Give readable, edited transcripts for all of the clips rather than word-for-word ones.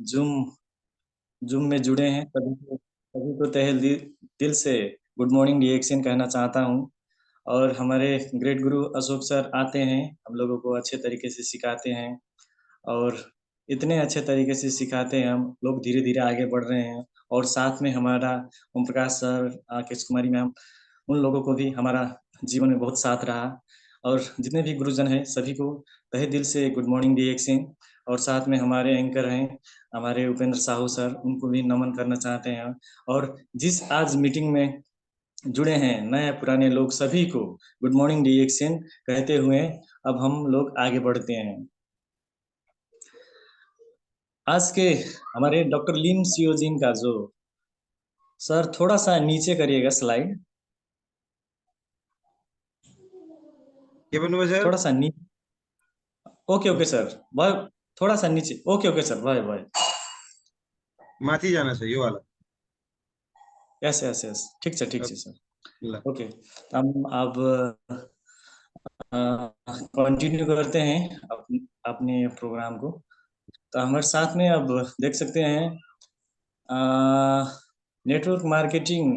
Zoom zoom में जुड़े हैं सभी को तहे दिल से गुड मॉर्निंग डीएक्सन कहना चाहता हूँ। और हमारे ग्रेट गुरु अशोक सर आते हैं, हम लोगों को अच्छे तरीके से सिखाते हैं और इतने अच्छे तरीके से सिखाते हैं, हम लोग धीरे-धीरे आगे बढ़ रहे हैं। और साथ में हमारा ओम प्रकाश सर, केश कुमारी मैम, उन लोगों को भी हमारा जीवन में बहुत साथ रहा। और जितने भी गुरुजन हैं सभी को तहे दिल से गुड मॉर्निंग डीएक्सन। और साथ में हमारे एंकर हैं हमारे उपेंद्र साहू सर, उनको भी नमन करना चाहते हैं। और जिस आज मीटिंग में जुड़े हैं नए पुराने लोग सभी को गुड मॉर्निंग डीएक्सन कहते हुए अब हम लोग आगे बढ़ते हैं। आज के हमारे डॉक्टर लिम सियोजिन का जो सर थोड़ा सा नीचे करिएगा स्लाइड, सर थोड़ा सा नीचे। ओके सर, भाई थोड़ा सा नीचे। ओके सर, भाई माथी जाना चाहिए वाला। यस यस यस, ठीक है सर। ओके, हम अब कंटिन्यू करते हैं अपने प्रोग्राम को। तो हमारे साथ में अब देख सकते हैं network marketing,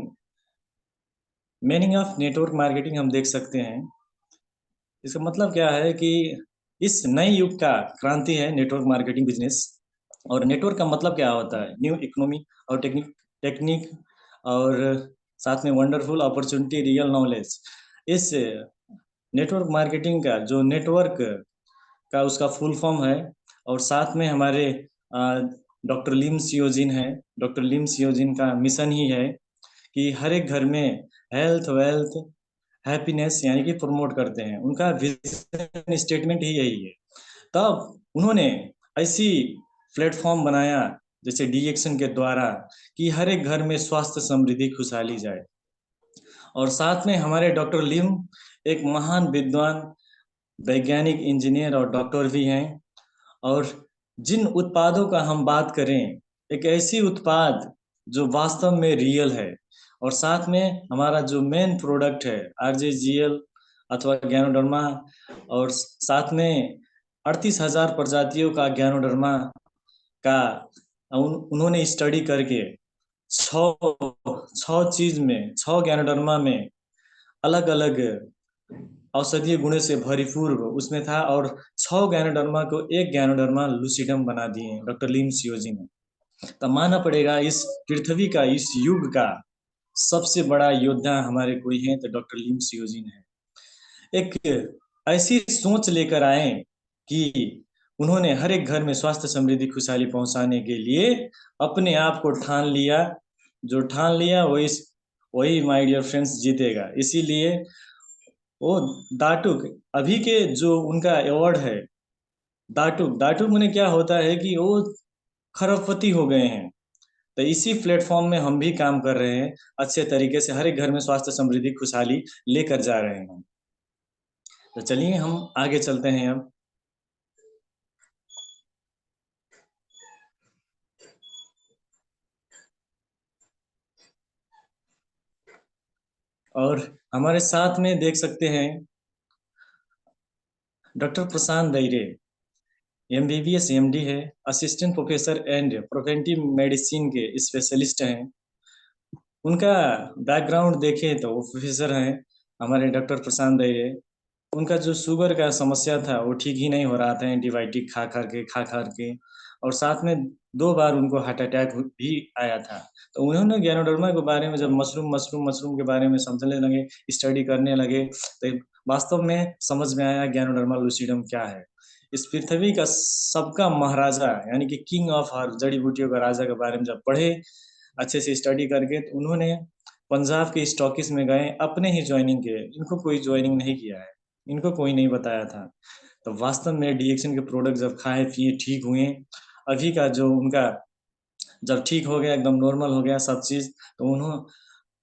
meaning of network marketing हम देख सकते हैं। इसका मतलब क्या है कि इस नए युग का क्रांति है नेटवर्क मार्केटिंग बिजनेस। और नेटवर्क का मतलब क्या होता है? न्यू इकोनॉमी और टेक्निक और साथ में वंडरफुल अपॉर्चुनिटी, रियल नॉलेज। इस नेटवर्क मार्केटिंग का जो नेटवर्क का उसका फुल फॉर्म है। और साथ में हमारे डॉक्टर लिम सियोजिन है। डॉक्टर लिम सियोजिन का मिशन ही है कि हर एक घर में हेल्थ, वेल्थ, हैप्पीनेस यानी कि प्रमोट करते हैं। उनका विजन स्टेटमेंट ही यही है। तब उन्होंने ऐसी प्लेटफॉर्म बनाया जैसे डीएक्सन के द्वारा कि हर एक घर में स्वास्थ्य, समृद्धि, खुशहाली जाए। और साथ में हमारे डॉक्टर लिम एक महान विद्वान, वैज्ञानिक, इंजीनियर और डॉक्टर भी हैं। और जिन उत्पादों का हम बात करें, एक ऐसी उत्पाद जो वास्तव में रियल है। और साथ में हमारा जो मेन प्रोडक्ट है आरजेजीएल अथवा ज्ञानोडर्मा, और साथ में 38,000 प्रजातियों का ज्ञानोडर्मा का उन्होंने स्टडी करके छः चीज में, 6 ज्ञानोडर्मा में अलग अलग औषधीय गुणों से भरपूर उसमें था। और 6 ज्ञानोडर्मा को एक ज्ञानोडर्मा लूसिडम बना दिए डॉक्टर लिम सियोजी ने। तो मानना पड़ेगा इस पृथ्वी का, इस युग का सबसे बड़ा योद्धा हमारे कोई हैं तो डॉक्टर लिम सियोजिन है। एक ऐसी सोच लेकर आए कि उन्होंने हर एक घर में स्वास्थ्य, समृद्धि, खुशहाली पहुंचाने के लिए अपने आप को ठान लिया। जो ठान लिया वही माय डियर फ्रेंड्स जीतेगा। इसीलिए वो दाटुक, अभी के जो उनका अवार्ड है दाटुक, दाटुक मैंने क्या होता है कि वो खरबपति हो गए हैं। तो इसी प्लेटफॉर्म में हम भी काम कर रहे हैं, अच्छे तरीके से हर एक घर में स्वास्थ्य, समृद्धि, खुशहाली लेकर जा रहे हैं। तो चलिए हम आगे चलते हैं अब। और हमारे साथ में देख सकते हैं डॉक्टर प्रशांत दैरे, एमबीबीएस एमडी है, assistant professor and preventive medicine के स्पेशलिस्ट हैं। उनका बैकग्राउंड देखें तो वो प्रोफेसर हैं हमारे डॉक्टर प्रशांत दैरे। उनका जो शुगर का समस्या था वो ठीक ही नहीं हो रहा था, एंटीबायोटिक खा के। और साथ में 2 बार उनको हार्ट अटैक भी आया था। तो उन्होंने ज्ञानोडर्मा के बारे में जब मशरूम के बारे में समझने लगे, स्टडी करने लगे, तो वास्तव में समझ में आया ज्ञानोडर्मा लूसिडम क्या है। इस पृथ्वी का सबका महाराजा यानी कि किंग ऑफ हर जड़ी बूटियों का राजा के बारे में जब पढ़े अच्छे से स्टडी करके, तो उन्होंने पंजाब के स्टॉकिस में गए, अपने ही ज्वाइनिंग के, इनको कोई ज्वाइनिंग नहीं किया है, इनको कोई नहीं बताया था। तो वास्तव में डीएक्सन के प्रोडक्ट जब खाए पिए ठीक हुए, अभी का जो उनका जब ठीक हो गया, एकदम नॉर्मल हो गया सब चीज़, तो उन्होंने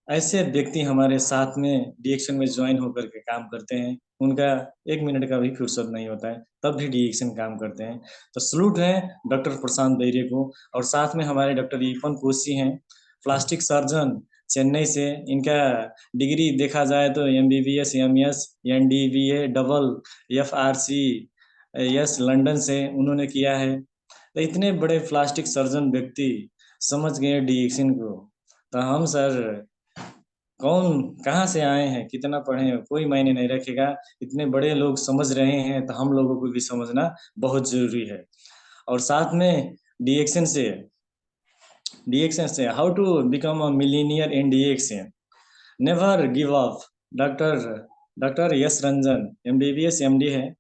ऐसे व्यक्ति हमारे साथ में डीएक्सन में ज्वाइन होकर के काम करते हैं। उनका 1 मिनट का भी फुर्सत नहीं होता है, तब भी डीएक्सन काम करते हैं। तो सलूट है डॉक्टर प्रशांत दैरे को। और साथ में हमारे डॉक्टर ईपन कोसी हैं, प्लास्टिक सर्जन, चेन्नई से। इनका डिग्री देखा जाए तो MBBS, MS, NDBA, double, FRC, S London से उन्होंने किया है। तो इतने बड़े प्लास्टिक सर्जन व्यक्ति समझ गए डिएक्शन को, तो हम सर कौन कहाँ से आए हैं, कितना पढ़े हैं, कोई मायने नहीं रखेगा। इतने बड़े लोग समझ रहे हैं, तो हम लोगों को भी समझना बहुत ज़रूरी है। और साथ में डिएक्शन से how to become a millionaire in डिएक्शन, never give up. Doctor doctor Yash Ranjan MBBS MD है,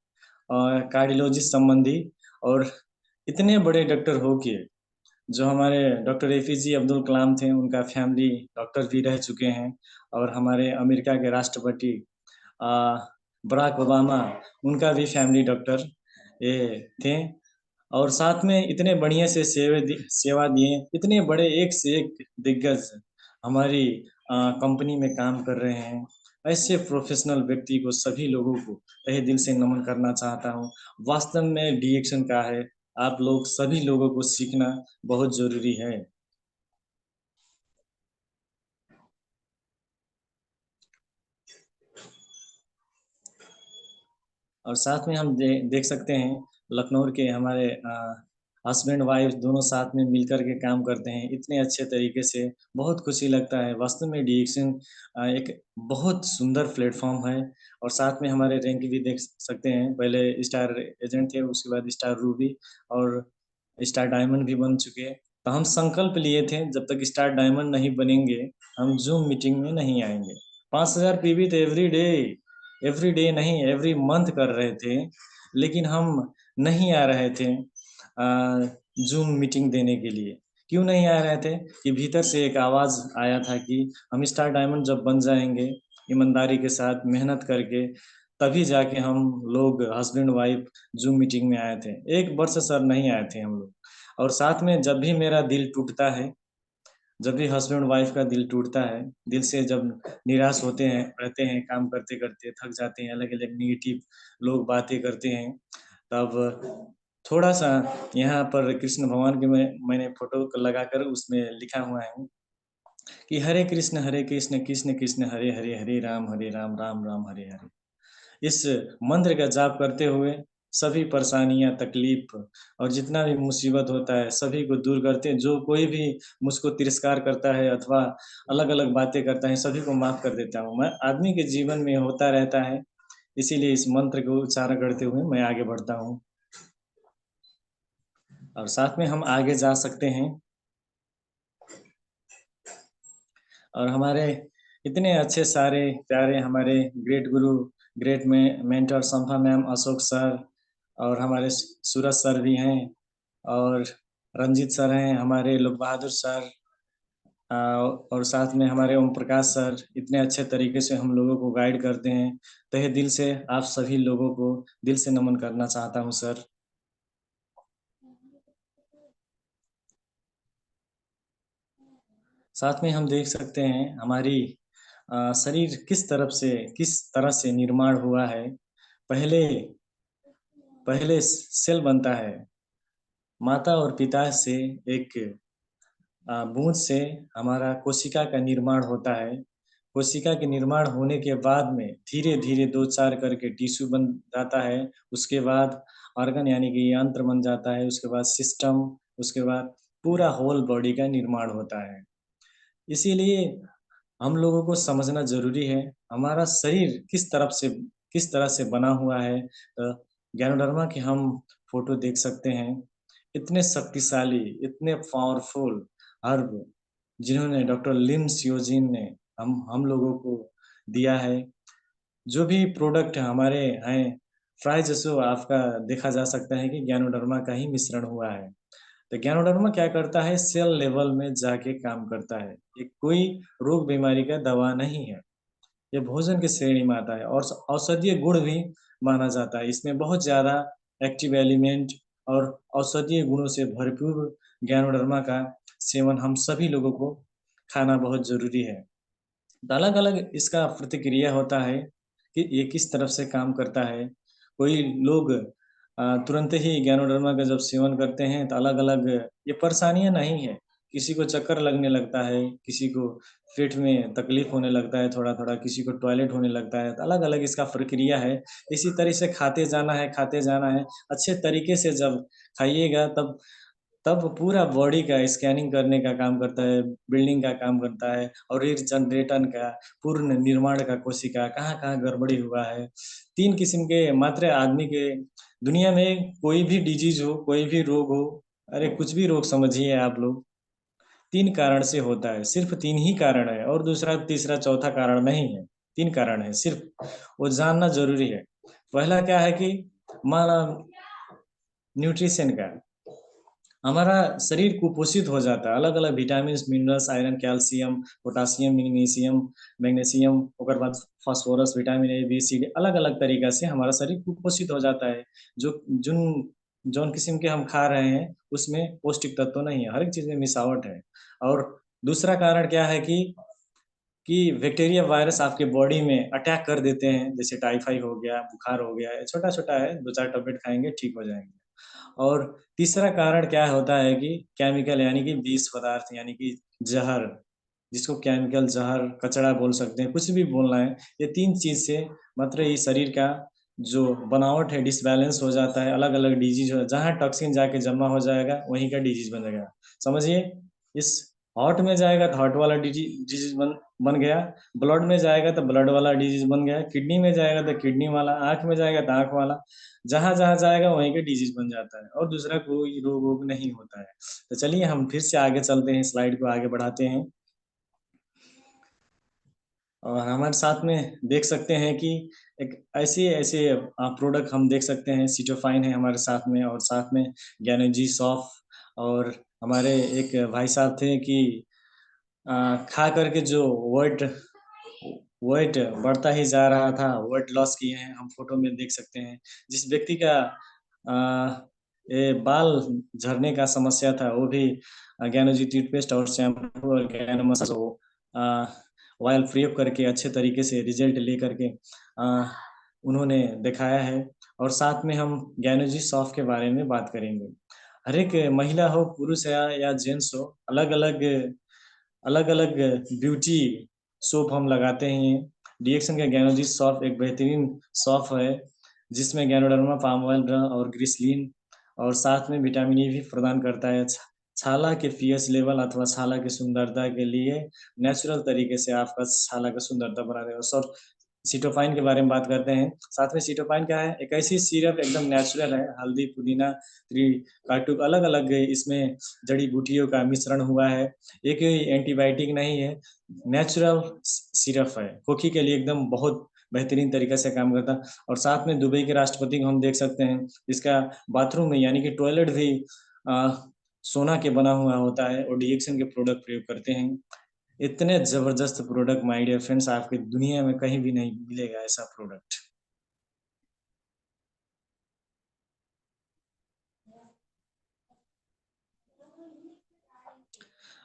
कार्डियोलॉजिस्ट संबंधी, और इतने बड़े डॉक्टर हो के जो हमारे डॉक्टर एपीजे अब्दुल कलाम थे, उनका फैमिली डॉक्टर भी रह चुके हैं, और हमारे अमेरिका के राष्ट्रपति अ, बराक ओबामा, उनका भी फैमिली डॉक्टर ये थे। और साथ में इतने बढ़िया से सेवा दिए, इतने बड़े एक से एक दिग्गज हमारी कंपनी में काम कर रहे हैं। ऐसे प्रोफेशनल व्यक्ति को, सभी लोगों को तहे दिल से नमन करना चाहता हूँ। वास्तव में डिएक्शन का है, आप लोग सभी लोगों को सीखना बहुत ज़रूरी है। और साथ में हम देख सकते हैं, लखनऊ के हमारे हस्बैंड वाइफ दोनों साथ में मिलकर के काम करते हैं इतने अच्छे तरीके से, बहुत खुशी लगता है। वास्तव में डिएक्शन एक बहुत सुंदर प्लेटफॉर्म है। और साथ में हमारे रैंक भी देख सकते हैं, पहले स्टार एजेंट थे, उसके बाद स्टार रूबी और स्टार डायमंड भी बन चुके हैं। तो हम संकल्प लिए थे, जब तक स्टार डायमंड नहीं बनेंगे हम जूम मीटिंग में नहीं आएंगे। 5,000 पीवी तो एवरी डे नहीं, एवरी मंथ कर रहे थे, लेकिन हम नहीं आ रहे थे जूम मीटिंग देने के लिए। क्यों नहीं आ रहे थे? कि भीतर से एक आवाज़ आया था कि हम स्टार डायमंड जब बन जाएँगे, ईमानदारी के साथ मेहनत करके, तभी जाके हम लोग हस्बैंड वाइफ जूम मीटिंग में आए थे। 1 वर्ष सर नहीं आए थे हम लोग। और साथ में जब भी मेरा दिल टूटता है, जब भी हस्बैंड वाइफ का दिल टूटता है, दिल से जब निराश होते हैं, रहते हैं, काम करते-करते थक जाते हैं, अलग-अलग नेगेटिव लोग बातें करते हैं, तब थोड़ा-सा यहाँ पर कृष्ण भगवान की मैंने फ़ोटो को लगाकर उसमें लिखा हुआ है कि हरे कृष्ण, कृष्ण कृष्ण हरे हरे, हरे राम, राम राम हरे हरे। इस मंत्र का जाप करते हुए सभी परेशानियाँ, तकलीफ़ और जितना भी मुसीबत होता है, सभी को दूर करते हैं। जो कोई भी मुझको तिरस्कार करता है अथवा अलग-अलग बातें करता है, सभी को माफ़ कर देता हूँ। मैं आदमी के जीवन में होता रहता है, इसीलिए इस मंत्र को उच्चारण करते हुए मैं आगे बढ़ता हूँ। और साथ में हम आगे जा सकते हैं। और हमारे इतने अच्छे सारे प्यारे हमारे ग्रेट गुरु, great mentor Sambha ma'am, Ashok sir, और हमारे सूरज सर भी हैं, और रंजीत सर हैं, हमारे लोक बहादुर सर, और साथ में हमारे ओम प्रकाश सर इतने अच्छे तरीके से हम लोगों को गाइड करते हैं। तहे दिल से आप सभी लोगों को दिल से नमन करना चाहता हूँ सर। साथ में हम देख सकते हैं हमारी शरीर किस तरह से निर्माण हुआ है। पहले पहले सेल बनता है, माता और पिता से एक बूँद से हमारा कोशिका का निर्माण होता है। कोशिका के निर्माण होने के बाद में धीरे-धीरे 2-4 करके टिश्यू बन जाता है। उसके बाद ऑर्गन यानी कि यंत्र बन जाता है, उसके बाद सिस्टम, उसके बाद पूरा होल बॉडी का निर्माण होता है। इसीलिए हम लोगों को समझना ज़रूरी है, हमारा शरीर किस तरह से बना हुआ है। ज्ञानोडर्मा की हम फ़ोटो देख सकते हैं, इतने शक्तिशाली, इतने पावरफुल हर्ब जिन्होंने डॉक्टर लिम सियोजिन ने हम लोगों को दिया है। जो भी प्रोडक्ट हमारे हैं, प्राय जसो आपका देखा जा सकता है कि ज्ञानोडर्मा का ही मिश्रण हुआ है। तो ज्ञानोडर्मा क्या करता है, सेल लेवल में जाके काम करता है। ये कोई रोग बीमारी का दवा नहीं है, ये भोजन की श्रेणी में आता है, और औषधीय गुण भी माना जाता है। इसमें बहुत ज़्यादा एक्टिव एलिमेंट और औषधीय गुणों से भरपूर ज्ञानोडर्मा का सेवन हम सभी लोगों को खाना बहुत ज़रूरी है। तो अलग-अलग इसका प्रतिक्रिया होता है कि ये किस तरफ से काम करता है। कोई लोग तुरंत ही ज्ञानोडर्मा का जब सेवन करते हैं तो अलग-अलग, ये परेशानियाँ नहीं है। किसी को चक्कर लगने लगता है, किसी को पेट में तकलीफ होने लगता है थोड़ा-थोड़ा, किसी को टॉयलेट होने लगता है, तो अलग-अलग इसका प्रक्रिया है। इसी तरह से खाते जाना है, अच्छे तरीके से जब खाइएगा तब तब पूरा बॉडी का स्कैनिंग करने का काम करता है, बिल्डिंग का काम करता है और रीजनरेशन का, पूर्ण निर्माण का कोशिका, कहाँ-कहाँ गड़बड़ी हुआ है। 3 किस्म के मात्र आदमी के दुनिया में कोई भी डिजीज़ हो, कोई भी रोग हो, अरे कुछ भी रोग समझिए आप लोग, 3 कारण से होता है, सिर्फ़ 3 ही कारण है और दूसरा, तीसरा, चौथा कारण नहीं है, 3 कारण है सिर्फ़, वो जानना ज़रूरी है। पहला क्या है कि माना न्यूट्रिशन का, हमारा शरीर कुपोषित हो जाता है, अलग-अलग vitamins, minerals, iron, calcium, potassium, magnesium ओकर बाद phosphorus, vitamin A, B, C, D अलग-अलग तरीका से हमारा शरीर कुपोषित हो जाता है। जो जुन जौन किस्म के हम खा रहे हैं, उसमें पौष्टिक तत्व नहीं है, हर एक चीज़ में मिलावट है। और दूसरा कारण क्या है कि बैक्टीरिया, वायरस आपके बॉडी में अटैक कर देते हैं, जैसे टाइफाइड हो गया, बुखार हो गया, छोटा-छोटा है, 2-4 टैबलेट खाएँगे ठीक हो जाएँगे। और तीसरा कारण क्या होता है कि केमिकल यानी कि विष पदार्थ यानी कि ज़हर, जिसको केमिकल ज़हर, कचरा बोल सकते हैं, कुछ भी बोलना है। ये 3 चीज़ से मात्र ये शरीर का जो बनावट है डिसबैलेंस हो जाता है, अलग-अलग डिजीज़ हो जहाँ टॉक्सिन जाके जमा हो जाएगा, वहीं का डिजीज़ बनेगा। समझिए, इस हार्ट में जाएगा तो हार्ट वाला डिजीज़ बन बन गया, ब्लड में जाएगा तो ब्लड वाला डिजीज़ बन गया, किडनी में जाएगा तो किडनी वाला, आँख में जाएगा तो आँख वाला। जहाँ-जहाँ जाएगा वहीं का डिजीज़ बन जाता है और दूसरा कोई रोग-वोग नहीं होता है। तो चलिए हम फिर से आगे चलते हैं, स्लाइड को आगे बढ़ाते हैं और हमारे साथ में देख सकते हैं कि एक ऐसे प्रोडक्ट हम देख सकते हैं, सिटोफाइन है हमारे साथ में और साथ में ज्ञानजी सॉफ और हमारे एक भाई साहब थे कि खा कर के जो वेट वेट बढ़ता ही जा रहा था, वेट लॉस किए हैं, हम फ़ोटो में देख सकते हैं। जिस व्यक्ति का ये बाल झड़ने का समस्या था, वो भी ज्ञानोजी टूथपेस्ट और शैम्पू और ज्ञान मसाज अ, ऑयल प्रयोग करके अच्छे तरीके से रिज़ल्ट लेकर के उन्होंने दिखाया है और साथ में हम ज्ञानोजी सॉफ्ट के बारे में बात करेंगे। हर एक महिला हो, पुरुष या जेंट्स हो, अलग-अलग अलग-अलग ब्यूटी सोप हम लगाते हैं। डीएक्सन का ज्ञानोजी सॉफ्ट एक बेहतरीन सॉफ्ट है, जिसमें गैनोडर्मा, पाम ऑयल और ग्लिसरीन और साथ में विटामिन ई भी प्रदान करता है। छाला के पीएच लेवल अथवा छाला की सुंदरता के लिए नेचुरल तरीके से आपका छाला का सुंदरता बना देगा। सर सिटोफाइन के बारे में बात करते हैं। साथ में सिटोफाइन क्या है? एक ऐसी सिरप एकदम नेचुरल है, हल्दी, पुदीना, काटुक अलग-अलग इसमें जड़ी-बूटियों का मिश्रण हुआ है। एक एंटीबायोटिक नहीं है, नेचुरल सिरप है। खोखी के लिए एकदम बहुत बेहतरीन तरीके से काम करता है और साथ में दुबई के राष्ट्रपति को हम देख सकते हैं, इसका बाथरूम में यानी कि टॉयलेट भी अ, सोना के बना हुआ होता है और डीएक्सन के प्रोडक्ट प्रयोग करते हैं। इतने ज़बरदस्त प्रोडक्ट माय डियर फ्रेंड्स आपकी दुनिया में कहीं भी नहीं मिलेगा ऐसा प्रोडक्ट।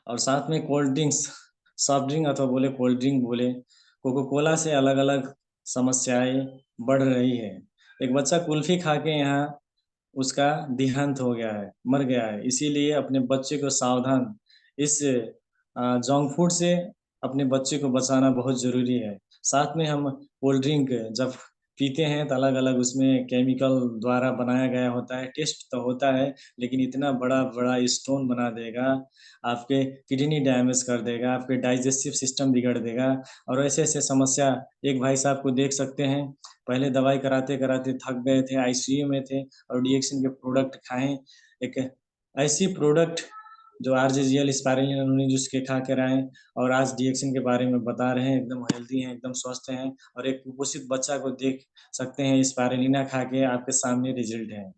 और साथ में कोल्ड ड्रिंक्स, सॉफ्ट ड्रिंक अथवा बोले कोल्ड ड्रिंक बोले, कोको कोला से अलग-अलग समस्याएँ बढ़ रही है। एक बच्चा कुल्फ़ी खा के यहाँ उसका देहांत हो गया है, मर गया है। इसीलिए अपने बच्चे को सावधान इस जंक फूड से अपने बच्चे को बचाना बहुत ज़रूरी है। साथ में हम कोल्ड ड्रिंक जब पीते हैं तो अलग-अलग उसमें केमिकल द्वारा बनाया गया होता है। टेस्ट तो होता है, लेकिन इतना बड़ा-बड़ा स्टोन बना देगा, आपके किडनी डैमेज कर देगा, आपके डाइजेस्टिव सिस्टम बिगड़ देगा और ऐसे-ऐसे समस्या एक भाई साहब को देख सकते हैं। पहले दवाई कराते-कराते थक गए थे, आईसीयू में थे और डीएक्सन के प्रोडक्ट खाएँ। एक ऐसी प्रोडक्ट जो आरजेजीएल, स्पाइरुलिना उन्होंने जिसके खा कर आए और आज डीएक्सन के बारे में बता रहे हैं, एकदम हेल्दी हैं, एकदम स्वस्थ हैं और एक कुपोषित बच्चा को देख सकते हैं स्पाइरुलिना खा के आपके सामने रिज़ल्ट है।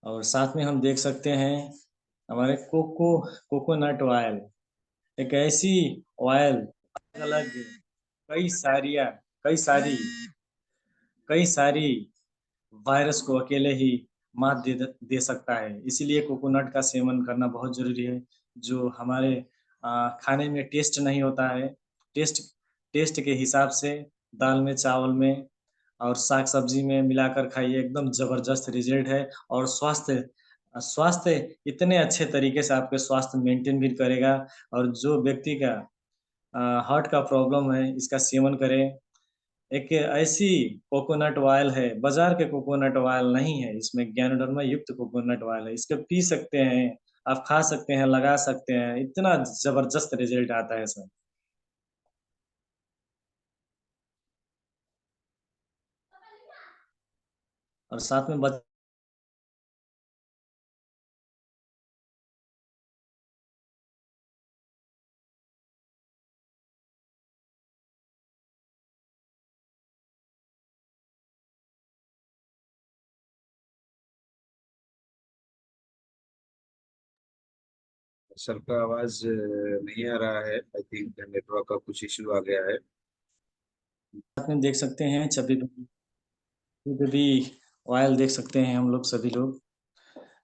और साथ में हम देख सकते हैं हमारे कोकोनट ऑयल, एक ऐसी ऑयल अलग कई सारिया कई सारी कई सारी वायरस को अकेले ही मात दे सकता है। इसीलिए कोकोनट का सेवन करना बहुत ज़रूरी है, जो हमारे खाने में टेस्ट नहीं होता है। टेस्ट टेस्ट के हिसाब से दाल में, चावल में और साग सब्जी में मिलाकर खाइए, एकदम जबरदस्त रिजल्ट है। और स्वास्थ्य इतने अच्छे तरीके से आपके स्वास्थ्य मेंटेन भी करेगा। और जो व्यक्ति का हार्ट का प्रॉब्लम है, इसका सेवन करें। एक ऐसी कोकोनट ऑयल है, बाजार के कोकोनट ऑयल नहीं है, इसमें ज्ञानडर्मा युक्त कोकोनट ऑयल है। इसको पी सकते हैं, आप खा सकते हैं, लगा सकते हैं, इतना जबरदस्त रिजल्ट आता है सर। और साथ में सर का आवाज नहीं आ रहा है। आई थिंक नेटवर्क का कुछ इशू आ गया है। साथ में देख सकते हैं, चबी भी ऑयल देख सकते हैं हम लोग सभी लोग।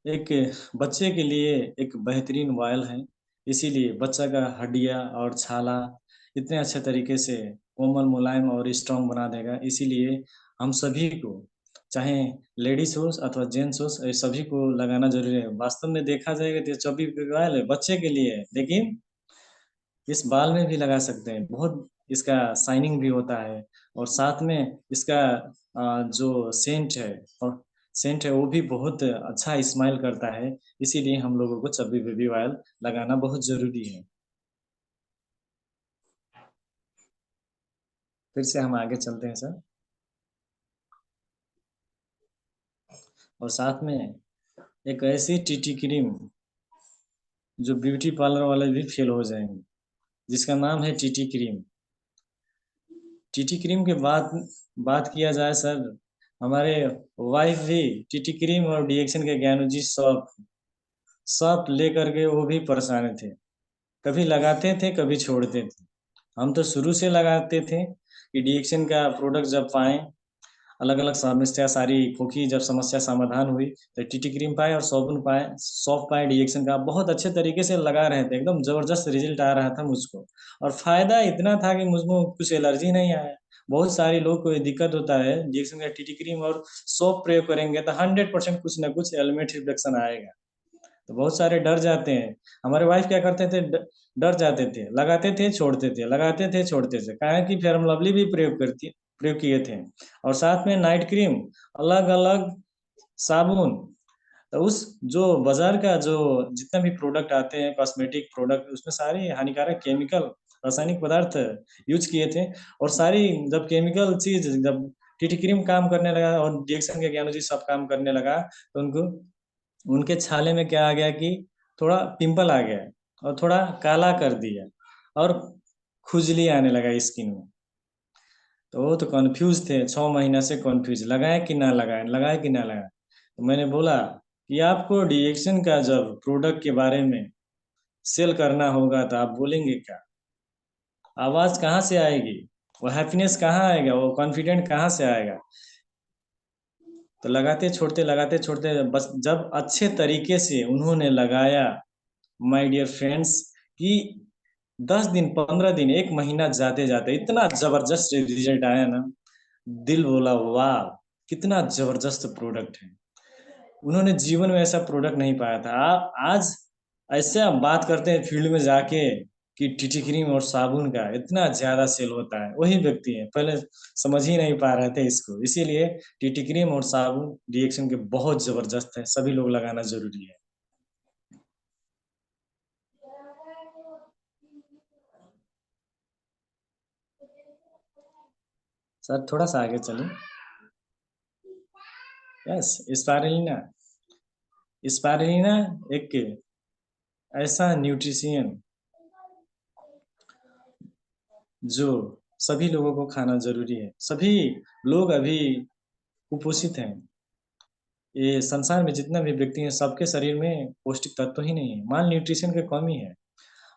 एक बच्चे के लिए एक बेहतरीन ऑयल है, इसीलिए बच्चा का हड्डियाँ और छाला इतने अच्छे तरीके से कोमल, मुलायम और स्ट्रॉन्ग बना देगा। इसीलिए हम सभी को, चाहे लेडीज़ हो अथवा जेंट्स हो, सभी को लगाना ज़रूरी है। वास्तव में देखा जाएगा तो ये चबी ऑयल है, बच्चे के लिए है, लेकिन इस बाल में भी लगा सकते हैं। बहुत इसका शाइनिंग भी होता है। और साथ में इसका जो सेंट है वो भी बहुत अच्छा स्माइल करता है। इसीलिए हम लोगों को चबी बेबी ऑयल लगाना बहुत ज़रूरी है। फिर से हम आगे चलते हैं सर। और साथ में एक ऐसी टीटी क्रीम जो ब्यूटी पार्लर वाले भी फेल हो जाएंगे, जिसका नाम है टीटी क्रीम। टीटी क्रीम के बाद बात किया जाए सर, हमारे वाइफ भी टीटी क्रीम और डीएक्शन के ज्ञानू जी सब लेकर के वो भी परेशान थे। कभी लगाते थे, कभी छोड़ते थे। हम तो शुरू से लगाते थे कि डीएक्शन का प्रोडक्ट जब पाएँ, अलग-अलग समस्या सारी खोखी जब समस्या समाधान हुई, तो टीटी क्रीम पाए और साबुन पाए, सौंफ पाए डीएक्शन का, बहुत अच्छे तरीके से लगा रहे थे, एकदम ज़बरदस्त रिज़ल्ट आ रहा था मुझको। और फ़ायदा इतना था कि मुझको कुछ एलर्जी नहीं आया। बहुत सारे लोग को ये दिक्कत होता है, डीएक्शन का टीटी क्रीम और सौंफ प्रयोग करेंगे तो 100% कुछ न कुछ एलिमेंट रिएक्शन आएगा। तो बहुत सारे डर जाते हैं। हमारे वाइफ़ क्या करते थे, डर जाते थे, लगाते थे, छोड़ते थे, लगाते थे, छोड़ते थे। काहे कि फेयर लवली भी प्रयोग किए थे। और साथ में नाइट क्रीम, अलग-अलग साबुन। तो उस जो बाज़ार का जो जितना भी प्रोडक्ट आते हैं, कॉस्मेटिक प्रोडक्ट, उसमें सारे हानिकारक केमिकल, रासायनिक पदार्थ यूज़ किए थे। और सारी जब केमिकल चीज़ जब टीटी क्रीम काम करने लगा और डिएक्सन के ज्ञानों जी सब काम करने लगा, तो उनको उनके छाले में क्या आ गया कि थोड़ा पिंपल आ गया और थोड़ा काला कर दिया और खुजली आने लगा स्किन में। तो वो तो कन्फ्यूज़ थे, 6 महीना से कन्फ्यूज़, लगाएँ कि ना लगाएँ, लगाएँ कि ना लगाएँ? तो मैंने बोला कि आपको डिएक्शन का जब प्रोडक्ट के बारे में सेल करना होगा तो आप बोलेंगे क्या? आवाज़ कहाँ से आएगी? वो हैप्पीनेस कहाँ आएगा? वो कॉन्फिडेंट कहाँ से आएगा? तो लगाते छोड़ते बस जब अच्छे तरीके से उन्होंने लगाया, माय डियर फ्रेंड्स, कि 10 दिन, 15 दिन, 1 महीना जाते-जाते इतना ज़बरदस्त रिज़ल्ट आया ना, दिल बोला वाह! कितना ज़बरदस्त प्रोडक्ट है। उन्होंने जीवन में ऐसा प्रोडक्ट नहीं पाया था। आज ऐसा बात करते हैं फील्ड में जाके कि टीटी क्रीम और साबुन का इतना ज़्यादा सेल होता है, वही व्यक्ति हैं। पहले समझ ही नहीं पा रहे थे इसको, इसीलिए टीटी क्रीम और साबुन रिएक्शन के बहुत ज़बरदस्त है, सभी लोग लगाना ज़रूरी है। सर थोड़ा-सा आगे चलें। यस, स्पाइरुलिना एक ऐसा न्यूट्रिशियन जो सभी लोगों को खाना ज़रूरी है। सभी लोग अभी कुपोषित हैं। ये संसार में जितना भी व्यक्ति हैं, सबके शरीर में पौष्टिक तत्व ही नहीं है, माल न्यूट्रिशन की कमी है।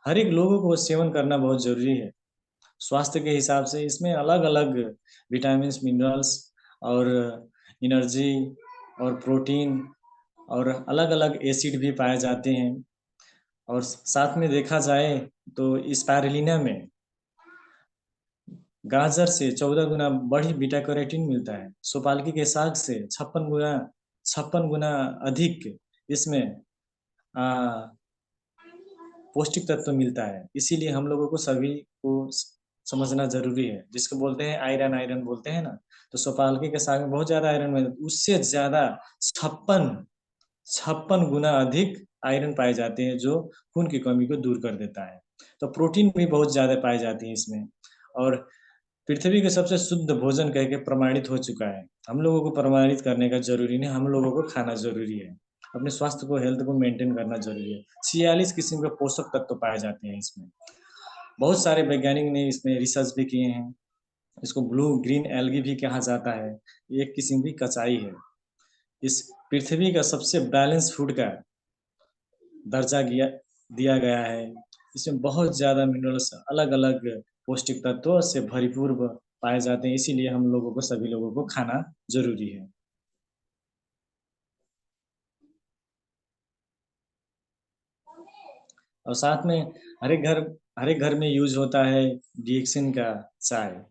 हर एक लोगों को सेवन करना बहुत ज़रूरी है। स्वास्थ्य के हिसाब से इसमें अलग-अलग विटामिन्स, मिनरल्स और एनर्जी और प्रोटीन और अलग-अलग एसिड भी पाए जाते हैं। और साथ में देखा जाए तो स्पाइरुलिना में गाजर से 14 गुना बढ़ी बीटा कैरोटीन मिलता है। सोपालकी के साग से 56 गुना अधिक इसमें आ, पौष्टिक तत्व मिलता है। इसीलिए हम लोगों को सभी को समझना जरूरी है, जिसको बोलते हैं आयरन, आयरन बोलते हैं ना। तो सोपालकी के साग में बहुत ज्यादा आयरन मिलता है, उससे ज्यादा 56 गुना अधिक आयरन पाए जाते हैं, जो खून की कमी को दूर कर देता है। तो प्रोटीन भी बहुत ज्यादा पाए जाती है इसमें। और पृथ्वी के सबसे शुद्ध भोजन कह के प्रमाणित हो चुका है। हम लोगों को प्रमाणित करने का जरूरी नहीं, हम लोगों को खाना जरूरी है। अपने स्वास्थ्य को, हेल्थ को मेंटेन करना जरूरी है। 46 किस्म के पोषक तत्व पाए जाते हैं इसमें। बहुत सारे वैज्ञानिक ने इसमें रिसर्च भी किए हैं। इसको ब्लू ग्रीन एल्गी भी कहा जाता है। एक किस्म की कचाई है। इस पृथ्वी का सबसे बैलेंस फूड का दर्जा दिया गया है। इसमें बहुत ज्यादा मिनरल्स, अलग अलग पौष्टिक तत्वों से भरपूर पाए जाते हैं। इसीलिए हम लोगों को, सभी लोगों को खाना जरूरी है। और साथ में हर एक घर में यूज होता है डिएक्सिन का चाय।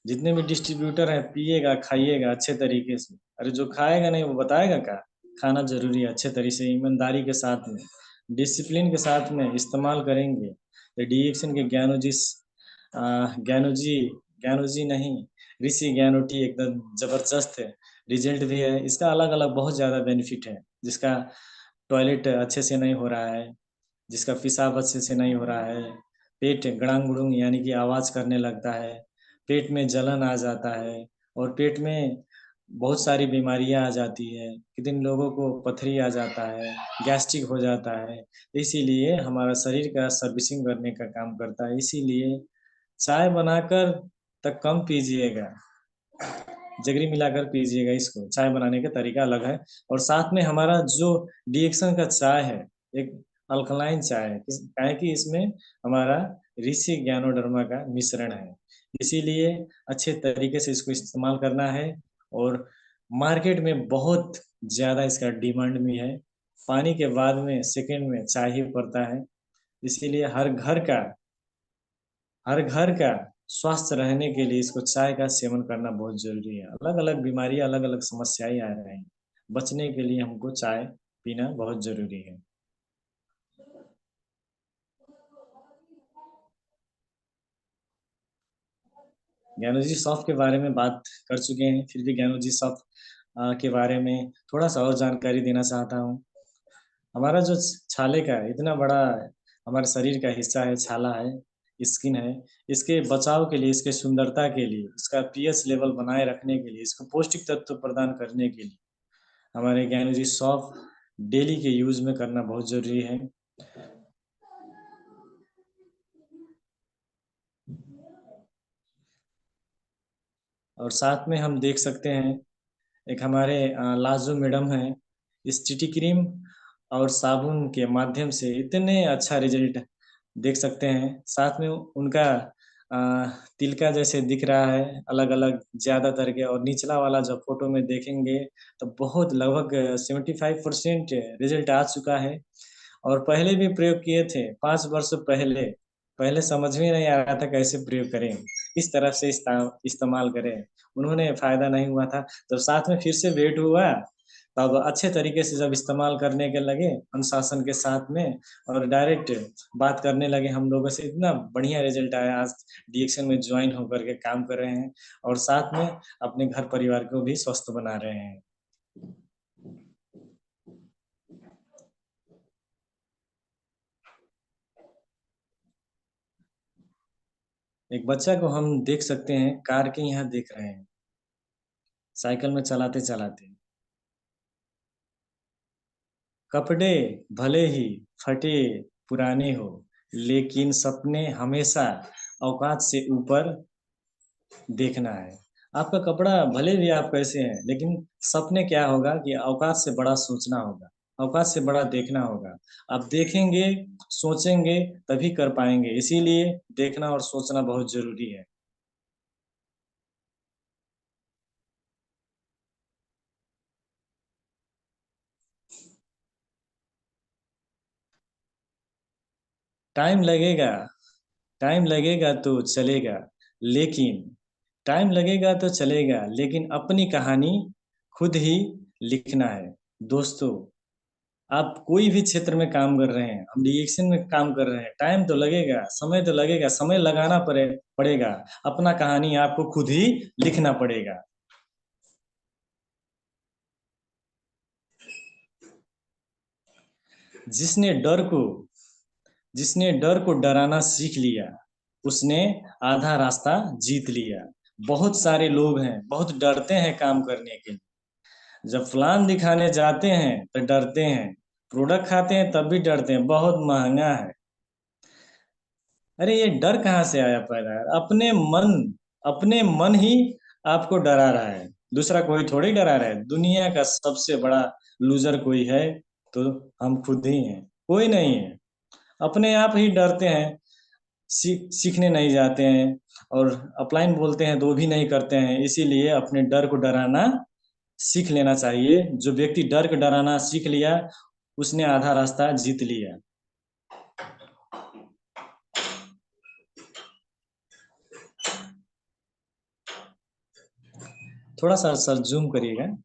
जितने भी डिस्ट्रीब्यूटर है, पिएगा, खाइएगा अच्छे तरीके से। अरे जो खाएगा नहीं वो बताएगा क्या। खाना जरूरी है अच्छे तरीके से, ईमानदारी के साथ में, डिसिप्लिन के साथ में इस्तेमाल करेंगे तो डिएक्सिन के ज्ञानोजी ज्ञानोजी नहीं, ऋषि ज्ञानोटी एकदम जबरदस्त है। रिजल्ट भी है इसका, अलग अलग बहुत ज़्यादा बेनिफिट है। जिसका टॉयलेट अच्छे से नहीं हो रहा है, जिसका पेशाब अच्छे से नहीं हो रहा है, पेट गड़ांग गुड़ुंग यानी कि आवाज़ करने लगता है, पेट में जलन आ जाता है, और पेट में बहुत सारी बीमारियां आ जाती है। कितने लोगों को पथरी आ जाता है, गैस्ट्रिक हो जाता है। इसीलिए हमारा शरीर का सर्विसिंग करने का काम करता है। इसीलिए चाय बनाकर तक कम पीजिएगा, जगरी मिलाकर पीजिएगा। इसको चाय बनाने का तरीका अलग है। और साथ में हमारा जो डिएक्शन का चाय है, एक अल्कलाइन चाय है। काहे कि इसमें हमारा ऋषि ज्ञानोडर्मा का मिश्रण है। इसीलिए अच्छे तरीके से इसको इस्तेमाल करना है। और मार्केट में बहुत ज़्यादा इसका डिमांड भी है। पानी के बाद में सेकंड में चाय ही पड़ता है। इसीलिए हर घर का स्वस्थ रहने के लिए इसको चाय का सेवन करना बहुत जरूरी है। अलग अलग बीमारी, अलग अलग समस्याएं आ रहे हैं, बचने के लिए हमको चाय पीना बहुत जरूरी है। ज्ञानों जी सॉफ्ट के बारे में बात कर चुके हैं, फिर भी ज्ञानों जी सॉफ्ट के बारे में थोड़ा सा और जानकारी देना चाहता हूँ। हमारा जो छाले का इतना बड़ा हमारे शरीर का हिस्सा है, छाला है, स्किन है। इसके बचाव के लिए, इसके सुंदरता के लिए, इसका पीएच लेवल बनाए रखने के लिए, इसको पौष्टिक तत्व प्रदान करने के लिए हमारे ज्ञानू जी सौंफ डेली के यूज में करना बहुत जरूरी है। और साथ में हम देख सकते हैं, एक हमारे लाजो मैडम है, इस टीटी क्रीम और साबुन के माध्यम से इतने अच्छा रिजल्ट देख सकते हैं। साथ में उनका अ, तिलका जैसे दिख रहा है, अलग अलग ज्यादातर के। और निचला वाला जब फोटो में देखेंगे तो बहुत लगभग 75% रिजल्ट आ चुका है। और पहले भी प्रयोग किए थे 5 वर्ष पहले। पहले समझ में नहीं आ रहा था कैसे प्रयोग करें, किस तरह से इस्तेमाल करें। उन्होंने फायदा नहीं हुआ था। जब साथ में फिर से वेट हुआ, तब अच्छे तरीके से जब इस्तेमाल करने के लगे अनुशासन के साथ में, और डायरेक्ट बात करने लगे हम लोगों से, इतना बढ़िया रिजल्ट आया। आज डीएक्शन में ज्वाइन होकर के काम कर रहे हैं, और साथ में अपने घर परिवार को भी स्वस्थ बना रहे हैं। एक बच्चा को हम देख सकते हैं, कार के यहाँ देख रहे हैं, साइकिल में चलाते चलाते। कपड़े भले ही फटे पुराने हो, लेकिन सपने हमेशा औकात से ऊपर देखना है। आपका कपड़ा भले भी आप कैसे हैं, लेकिन सपने क्या होगा कि औकात से बड़ा सोचना होगा, औकात से बड़ा देखना होगा। आप देखेंगे, सोचेंगे, तभी कर पाएंगे। इसीलिए देखना और सोचना बहुत जरूरी है। टाइम लगेगा, टाइम लगेगा तो चलेगा, लेकिन टाइम लगेगा तो चलेगा, लेकिन अपनी कहानी खुद ही लिखना है। दोस्तों, आप कोई भी क्षेत्र में काम कर रहे हैं, हम डिएक्शन में काम कर रहे हैं, टाइम तो लगेगा, समय तो लगेगा, समय लगाना पड़ेगा। अपना कहानी आपको खुद ही लिखना पड़ेगा। जिसने डर को जिसने डर को डराना सीख लिया, उसने आधा रास्ता जीत लिया। बहुत सारे लोग हैं, बहुत डरते हैं काम करने के लिए। जब प्लान दिखाने जाते हैं तो डरते हैं, प्रोडक्ट खाते हैं तब भी डरते हैं, बहुत महंगा है। अरे ये डर कहाँ से आया पैदा? अपने मन ही आपको डरा रहा है। दूसरा कोई थोड़ी डरा रहा है। दुनिया का सबसे बड़ा लूजर कोई है तो हम खुद ही हैं, कोई नहीं है। अपने आप ही डरते हैं, सीखने नहीं जाते हैं, और अपलाइन बोलते हैं तो भी नहीं करते हैं। इसीलिए अपने डर को डराना सीख लेना चाहिए। जो व्यक्ति डर को डराना सीख लिया, उसने आधा रास्ता जीत लिया। थोड़ा सा सर जूम करिएगा।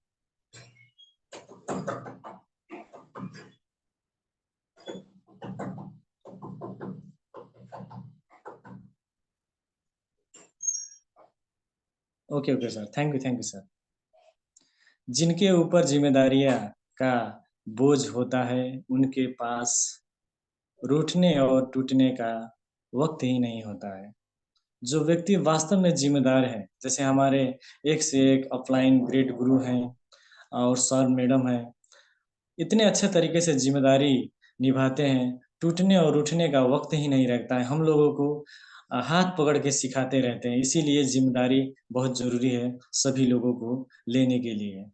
Okay okay sir, thank you sir. जिनके ऊपर जिम्मेदारियां का बोझ होता है, उनके पास रूठने और टूटने का वक्त ही नहीं होता है। जो व्यक्ति वास्तव में जिम्मेदार है, जैसे हमारे एक से एक अपलाइन ग्रेट गुरु हैं और सर मैडम हैं, इतने अच्छे तरीके से जिम्मेदारी निभाते हैं, टूटने और उठने का वक्त ही नहीं रखता है। हम लोगों को हाथ पकड़ के सिखाते रहते हैं। इसीलिए जिम्मेदारी बहुत जरूरी है सभी लोगों को लेने के लिए।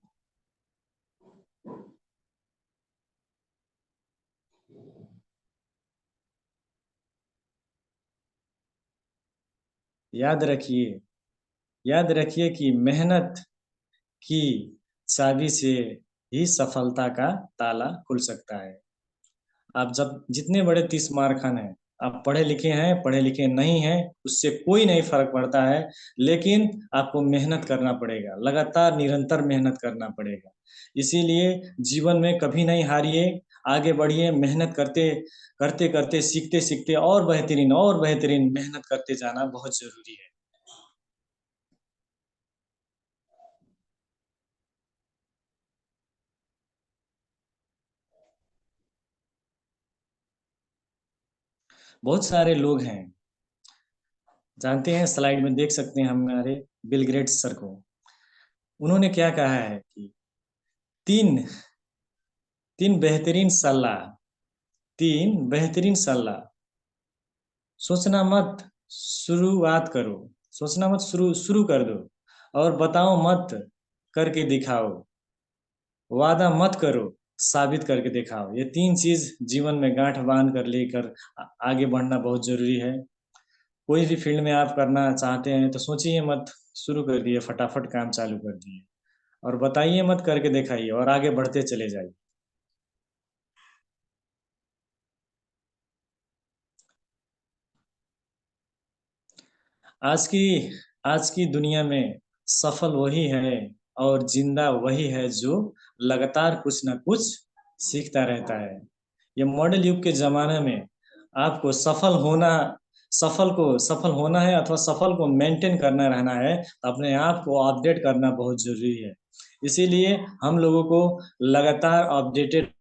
याद रखिए याद रखिए कि मेहनत की चाबी से ही सफलता का ताला खुल सकता है। आप जब जितने बड़े 30 मार खान हैं, आप पढ़े लिखे हैं, पढ़े लिखे नहीं हैं, उससे कोई नहीं फ़र्क पड़ता है। लेकिन आपको मेहनत करना पड़ेगा, लगातार निरंतर मेहनत करना पड़ेगा। इसीलिए जीवन में कभी नहीं हारिए, आगे बढ़िए, मेहनत करते-करते, सीखते-सीखते और बेहतरीन मेहनत करते जाना बहुत ज़रूरी है। बहुत सारे लोग हैं, जानते हैं, स्लाइड में देख सकते हैं हमारे बिल गेट्स सर को। उन्होंने क्या कहा है कि 3 3 बेहतरीन सलाह 3 बेहतरीन सलाह। सोचना मत, शुरुआत करो। सोचना मत, शुरू कर दो। और बताओ मत, करके दिखाओ। वादा मत करो, साबित करके दिखाओ। ये 3 चीज़ जीवन में गाँठ बाँध कर लेकर आगे बढ़ना बहुत ज़रूरी है। कोई भी फ़ील्ड में आप करना चाहते हैं तो सोचिए मत, शुरू कर दिए, फटाफट काम चालू कर दिए। और बताइए मत, करके दिखाइए और आगे बढ़ते चले जाइए। आज की आज की दुनिया में सफल वही है और जिंदा वही है जो लगातार कुछ ना कुछ सीखता रहता है। ये मॉडल युग के ज़माने में आपको सफल होना है अथवा सफल को मेंटेन करना रहना है, तो अपने आप को अपडेट करना बहुत ज़रूरी है। इसीलिए हम लोगों को लगातार अपडेटेड